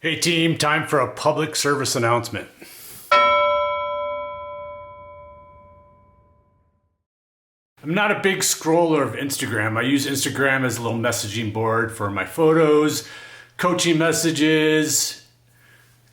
Hey team, time for a public service announcement. I'm not a big scroller of Instagram. I use Instagram as a little messaging board for my photos, coaching messages,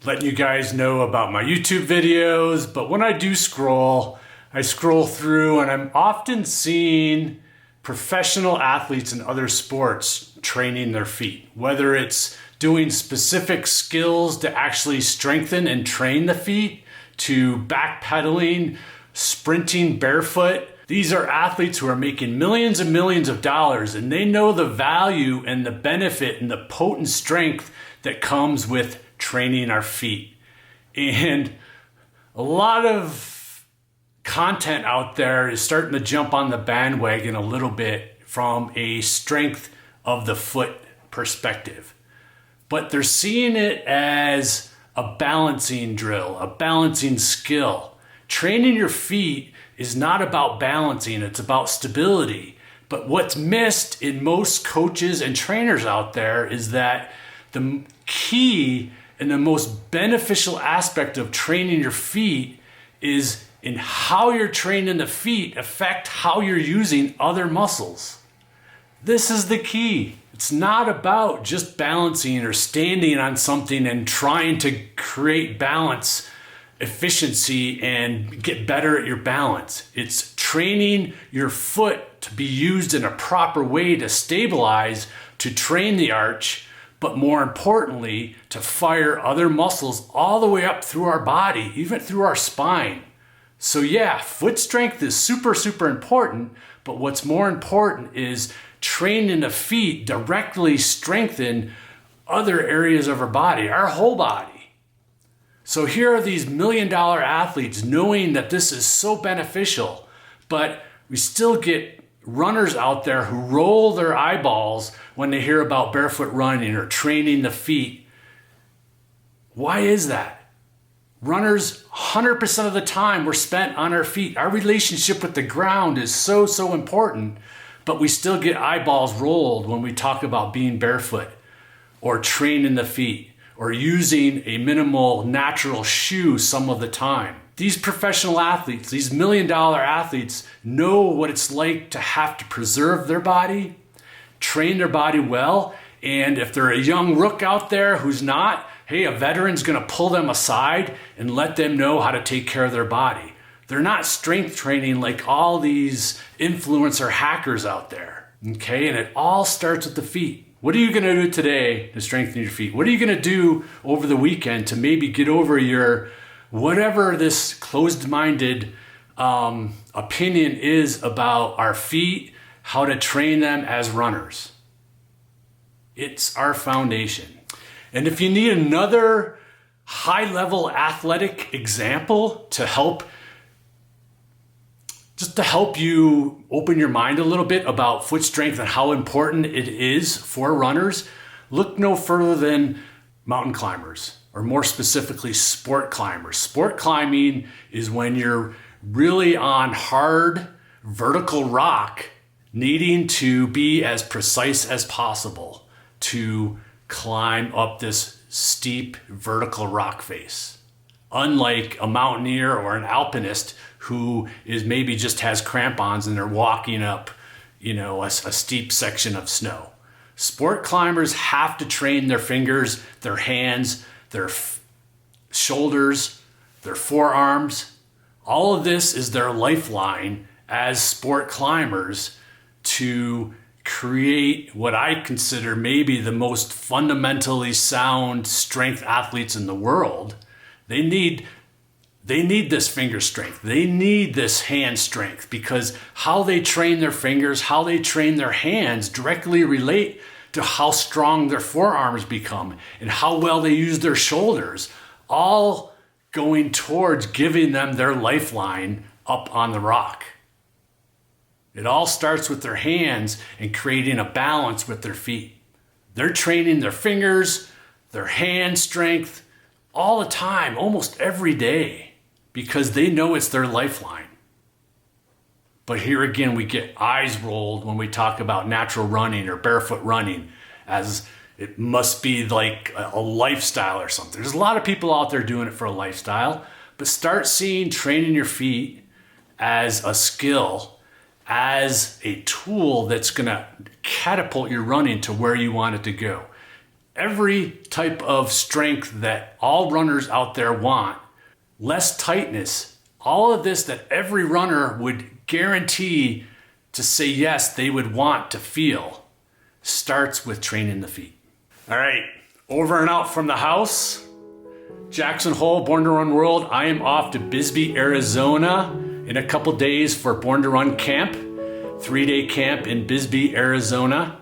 letting you guys know about my YouTube videos. But when I do scroll, I scroll through and I'm often seeing professional athletes in other sports training their feet, whether it's doing specific skills to actually strengthen and train the feet, to backpedaling, sprinting barefoot. These are athletes who are making millions and millions of dollars, and they know the value and the benefit and the potent strength that comes with training our feet. And a lot of content out there is starting to jump on the bandwagon a little bit from a strength of the foot perspective. But they're seeing it as a balancing drill, a balancing skill. Training your feet is not about balancing, it's about stability. But what's missed in most coaches and trainers out there is that the key and the most beneficial aspect of training your feet is in how you're training the feet affect how you're using other muscles. This is the key. It's not about just balancing or standing on something and trying to create balance, efficiency, and get better at your balance. It's training your foot to be used in a proper way to stabilize, to train the arch, but more importantly, to fire other muscles all the way up through our body, even through our spine. So yeah, foot strength is super, super important, but what's more important is training the feet directly strengthen other areas of our body, our whole body. So here are these million-dollar athletes knowing that this is so beneficial, but we still get runners out there who roll their eyeballs when they hear about barefoot running or training the feet. Why is that? Runners, 100% of the time, we're spent on our feet. Our relationship with the ground is so, so important. But we still get eyeballs rolled when we talk about being barefoot or training the feet or using a minimal natural shoe some of the time. These professional athletes, these million-dollar athletes know what it's like to have to preserve their body, train their body well, and if they're a young rook out there who's not, hey, a veteran's gonna pull them aside and let them know how to take care of their body. They're not strength training like all these influencer hackers out there, okay? And it all starts with the feet. What are you gonna do today to strengthen your feet? What are you gonna do over the weekend to maybe get over your, whatever this closed-minded opinion is about our feet, how to train them as runners? It's our foundation. And if you need another high-level athletic example to help you open your mind a little bit about foot strength and how important it is for runners, look no further than mountain climbers, or more specifically, sport climbers. Sport climbing is when you're really on hard vertical rock, needing to be as precise as possible to climb up this steep vertical rock face. Unlike a mountaineer or an alpinist who is maybe just has crampons and they're walking up, a steep section of snow. Sport climbers have to train their fingers, their hands, their shoulders, their forearms. All of this is their lifeline as sport climbers to create what I consider maybe the most fundamentally sound strength athletes in the world. They need this finger strength. They need this hand strength because how they train their fingers, how they train their hands directly relate to how strong their forearms become and how well they use their shoulders, all going towards giving them their lifeline up on the rock. It all starts with their hands and creating a balance with their feet. They're training their fingers, their hand strength all the time, almost every day, because they know it's their lifeline. But here again, we get eyes rolled when we talk about natural running or barefoot running as it must be like a lifestyle or something. There's a lot of people out there doing it for a lifestyle, but start seeing training your feet as a skill, as a tool that's gonna catapult your running to where you want it to go. Every type of strength that all runners out there want, less tightness, all of this that every runner would guarantee to say yes, they would want to feel, starts with training the feet. All right, over and out from the house. Jackson Hole, Born to Run World. I am off to Bisbee, Arizona in a couple days for Born to Run camp, 3-day camp in Bisbee, Arizona.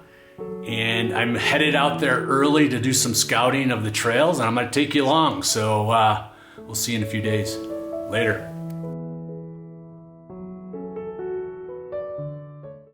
And I'm headed out there early to do some scouting of the trails, and I'm gonna take you along. So we'll see you in a few days. Later.